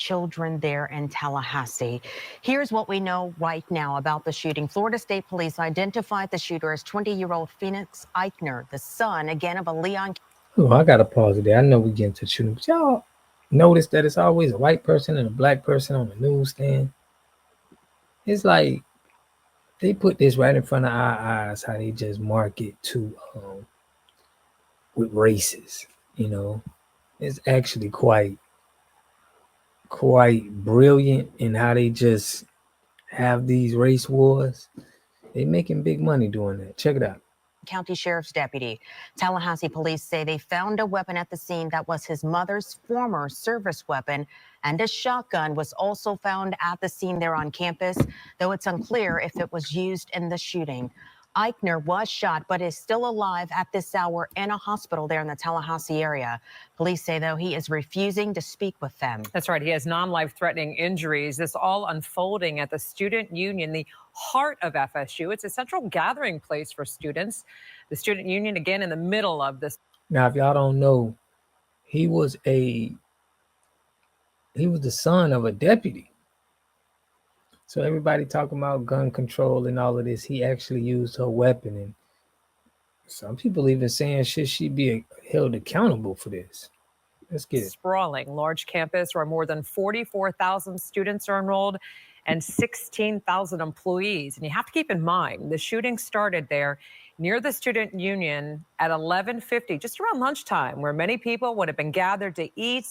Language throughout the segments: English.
children there in Tallahassee. Here's what we know right now about the shooting. Florida State Police identified the shooter as 20-year-old Phoenix Eichner, the son, again, of a Leon. Oh, I got to pause it there. I know we get into shooting, but y'all notice that it's always a white person and a black person on the newsstand. It's like they put this right in front of our eyes, how they just market to with races. You know, it's actually quite brilliant in how they just have these race wars. They making big money doing that. Check it out. County Sheriff's deputy. Tallahassee police say they found a weapon at the scene that was his mother's former service weapon, and a shotgun was also found at the scene there on campus, though it's unclear if it was used in the shooting. Eichner was shot but is still alive at this hour in a hospital there in the Tallahassee area. Police say, though, he is refusing to speak with them. That's right. He has non-life-threatening injuries. This all unfolding at the Student Union, the heart of FSU. It's a central gathering place for students. The Student Union, again, in the middle of this. Now, if y'all don't know, he was the son of a deputy. So everybody talking about gun control and all of this, he actually used her weapon. And some people even saying, should she be held accountable for this? Let's get it. Sprawling large campus where more than 44,000 students are enrolled and 16,000 employees. And you have to keep in mind, the shooting started there near the Student Union at 11:50, just around lunchtime, where many people would have been gathered to eat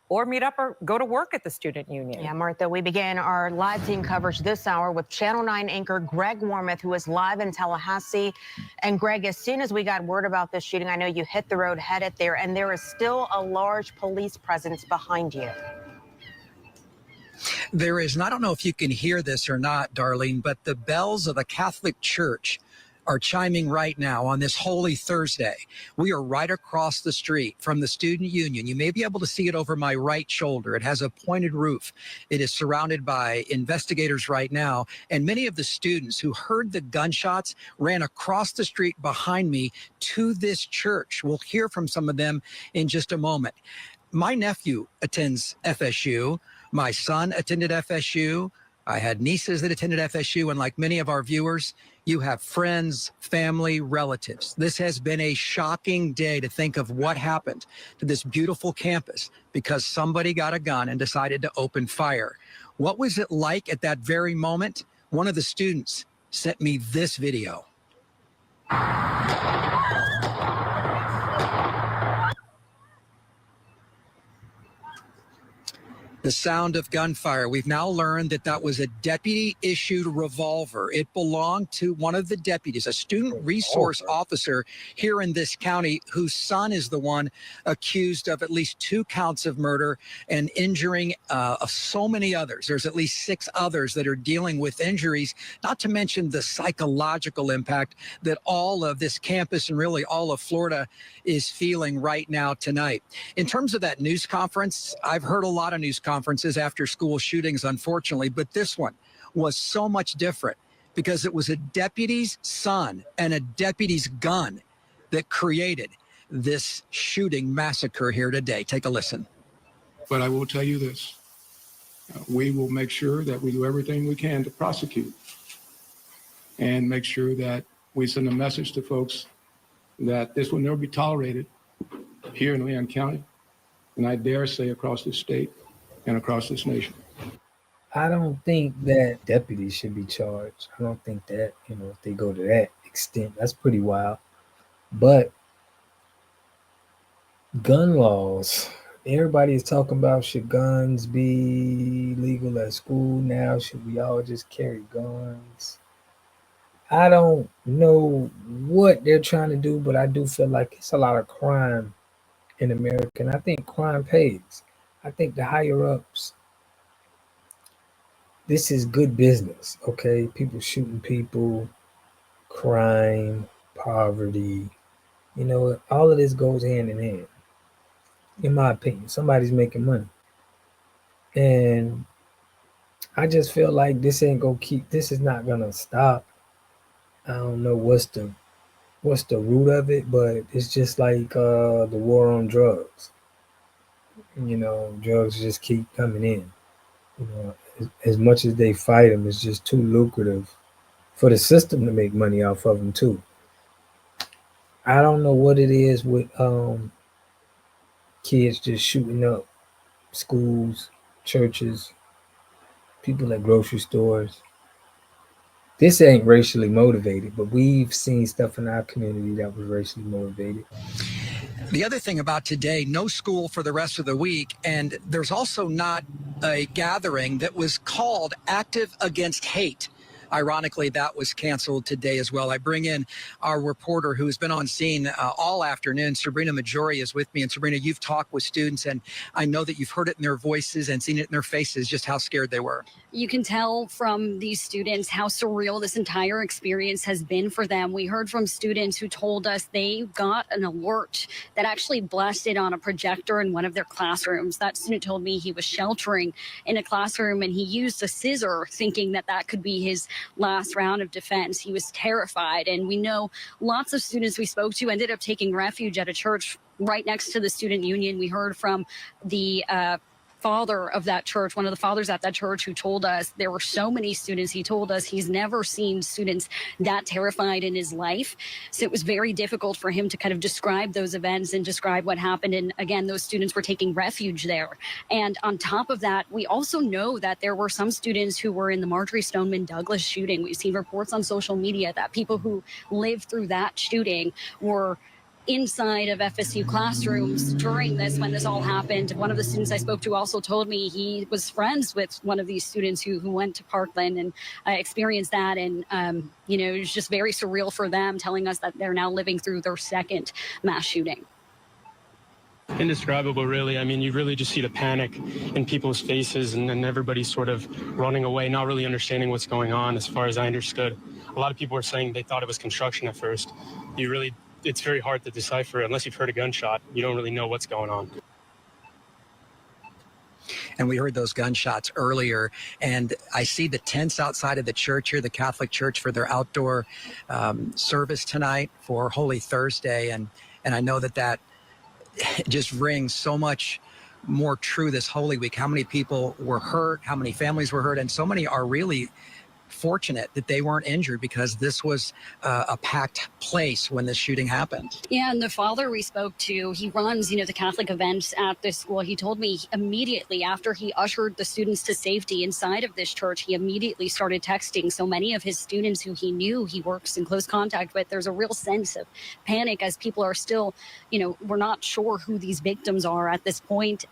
or meet up or go to work at the Student Union. Yeah, Martha, we begin our live team coverage this hour with Channel 9 anchor Greg Warmoth, who is live in Tallahassee. And Greg, as soon as we got word about this shooting, I know you hit the road, headed there, and there is still a large police presence behind you. There is, and I don't know if you can hear this or not, Darlene, but the bells of the Catholic Church are chiming right now on this Holy Thursday. We are right across the street from the Student Union. You may be able to see it over my right shoulder. It has a pointed roof. It is surrounded by investigators right now. And many of the students who heard the gunshots ran across the street behind me to this church. We'll hear from some of them in just a moment. My nephew attends FSU. My son attended FSU. I had nieces that attended FSU, and like many of our viewers, you have friends, family, relatives. This has been a shocking day to think of what happened to this beautiful campus because somebody got a gun and decided to open fire. What was it like at that very moment? One of the students sent me this video. The sound of gunfire. We've now learned that that was a deputy-issued revolver. It belonged to one of the deputies, a student resource officer here in this county, whose son is the one accused of at least 2 counts of murder and injuring so many others. There's at least 6 others that are dealing with injuries, not to mention the psychological impact that all of this campus and really all of Florida is feeling right now tonight. In terms of that news conference, I've heard a lot of news conferences after school shootings, unfortunately, but this one was so much different because it was a deputy's son and a deputy's gun that created this shooting massacre here today. Take a listen. But I will tell you this. We will make sure that we do everything we can to prosecute and make sure that we send a message to folks that this will never be tolerated here in Leon County, and I dare say across this state and across this nation. I don't think that deputies should be charged. I don't think that, if they go to that extent, that's pretty wild. But gun laws, everybody is talking about, should guns be legal at school now? Should we all just carry guns? I don't know what they're trying to do, but I do feel like it's a lot of crime in America, and I think crime pays. I think the higher ups, this is good business, okay? People shooting people, crime, poverty, all of this goes hand in hand. In my opinion, somebody's making money. And I just feel like this is not gonna stop. I don't know what's the root of it, but it's just like the war on drugs. You know, drugs just keep coming in. You know, as much as they fight them, it's just too lucrative for the system to make money off of them too. I don't know what it is with kids just shooting up schools, churches, people at grocery stores. This ain't racially motivated, but we've seen stuff in our community that was racially motivated. The other thing about today, no school for the rest of the week, and there's also not a gathering that was called Active Against Hate. Ironically, that was canceled today as well. I bring in our reporter who has been on scene all afternoon. Sabrina Majori is with me. And Sabrina, you've talked with students, and I know that you've heard it in their voices and seen it in their faces, just how scared they were. You can tell from these students how surreal this entire experience has been for them. We heard from students who told us they got an alert that actually blasted on a projector in one of their classrooms. That student told me he was sheltering in a classroom and he used a scissor thinking that that could be his last round of defense. He was terrified. And we know lots of students we spoke to ended up taking refuge at a church right next to the student union. We heard from the father of that church, one of the fathers at that church, who told us there were so many students. He told us he's never seen students that terrified in his life. So it was very difficult for him to kind of describe those events and describe what happened. And again, those students were taking refuge there. And on top of that, we also know that there were some students who were in the Marjorie Stoneman Douglas shooting. We've seen reports on social media that people who lived through that shooting were inside of FSU classrooms during this, when this all happened. One of the students I spoke to also told me he was friends with one of these students who went to Parkland and experienced that. And, it was just very surreal for them, telling us that they're now living through their second mass shooting. Indescribable, really. I mean, you really just see the panic in people's faces, and then everybody's sort of running away, not really understanding what's going on. As far as I understood, a lot of people were saying they thought it was construction at first. It's very hard to decipher unless you've heard a gunshot. You don't really know what's going on. And we heard those gunshots earlier, and I see the tents outside of the church here, the Catholic Church, for their outdoor service tonight for Holy Thursday. And I know that just rings so much more true this Holy Week. How many people were hurt, how many families were hurt, and so many are really fortunate that they weren't injured, because this was a packed place when this shooting happened. Yeah, and the father we spoke to, he runs, the Catholic events at this school. He told me immediately after he ushered the students to safety inside of this church, he immediately started texting so many of his students who he knew he works in close contact with. There's a real sense of panic as people are still, we're not sure who these victims are at this point.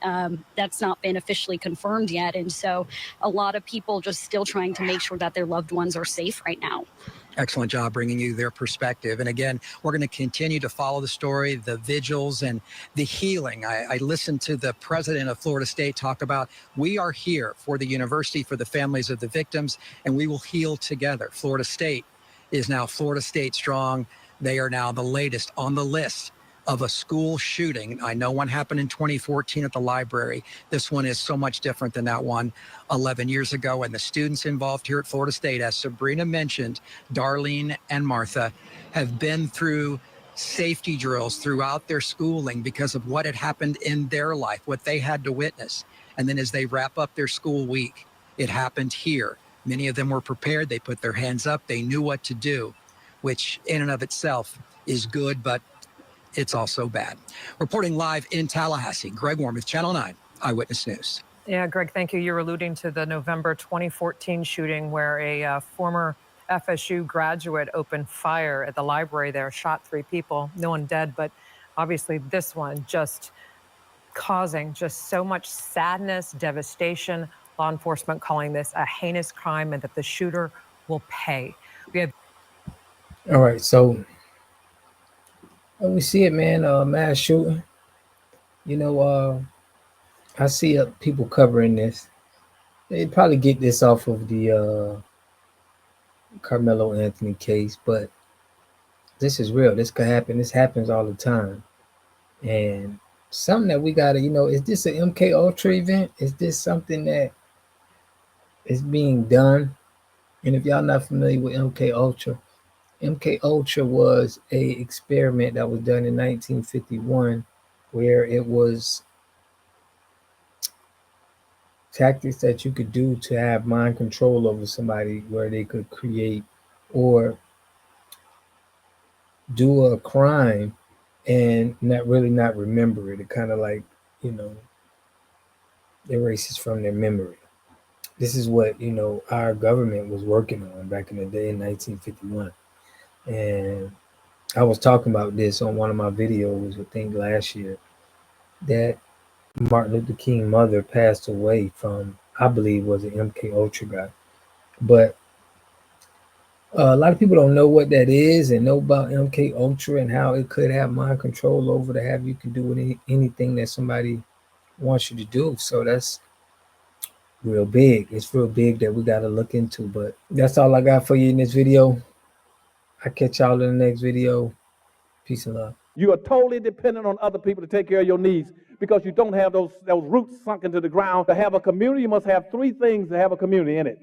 That's not been officially confirmed yet. And so a lot of people just still trying to make sure that their loved ones are safe right now. Excellent job bringing you their perspective. And again, we're going to continue to follow the story, the vigils, and the healing. I listened to the president of Florida State talk about, we are here for the university, for the families of the victims, and we will heal together. Florida State is now Florida State Strong. They are now the latest on the list of a school shooting. I know one happened in 2014 at the library. This one is so much different than that one 11 years ago. And the students involved here at Florida State, as Sabrina mentioned, Darlene and Martha, have been through safety drills throughout their schooling because of what had happened in their life, what they had to witness. And then as they wrap up their school week, it happened here. Many of them were prepared. They put their hands up. They knew what to do, which in and of itself is good, but it's also bad. Reporting live in Tallahassee, Greg Warren with Channel 9 Eyewitness News. Yeah, Greg, thank you. You're alluding to the November 2014 shooting where a former FSU graduate opened fire at the library there, shot 3 people, no one dead, but obviously this one just causing just so much sadness, devastation. Law enforcement calling this a heinous crime and that the shooter will pay. We have. All right, so we see it, man. Mass shooting. I see people covering this. They probably get this off of the Carmelo Anthony case, but this is real. This could happen. This happens all the time. And something that we gotta, is this an MK Ultra event? Is this something that is being done? And if y'all not familiar with MK Ultra was a experiment that was done in 1951, where it was tactics that you could do to have mind control over somebody where they could create or do a crime and not remember it. It kind of like, you know, erases from their memory. This is what, you know, our government was working on back in the day in 1951. And I was talking about this on one of my videos, I think last year, that Martin Luther King mother passed away from, I believe, was an MK Ultra guy. But a lot of people don't know what that is and know about MK Ultra and how it could have mind control over to have you can do anything that somebody wants you to do. So that's real big. It's real big that we got to look into. But that's all I got for you in this video. I'll catch y'all in the next video. Peace and love. You are totally dependent on other people to take care of your needs because you don't have those roots sunk into the ground. To have a community, you must have three things to have a community in it.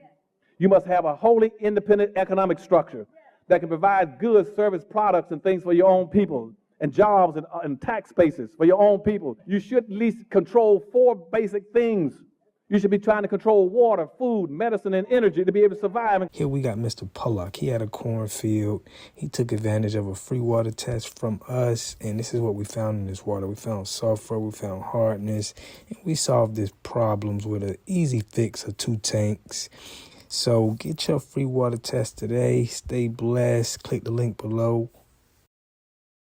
You must have a wholly independent economic structure that can provide goods, service, products, and things for your own people, and jobs and tax bases for your own people. You should at least control four basic things. You should be trying to control water, food, medicine, and energy to be able to survive. Here we got Mr. Pollock. He had a cornfield. He took advantage of a free water test from us, and this is what we found in this water. We found sulfur, we found hardness, and we solved these problems with an easy fix of 2 tanks. So get your free water test today. Stay blessed. Click the link below.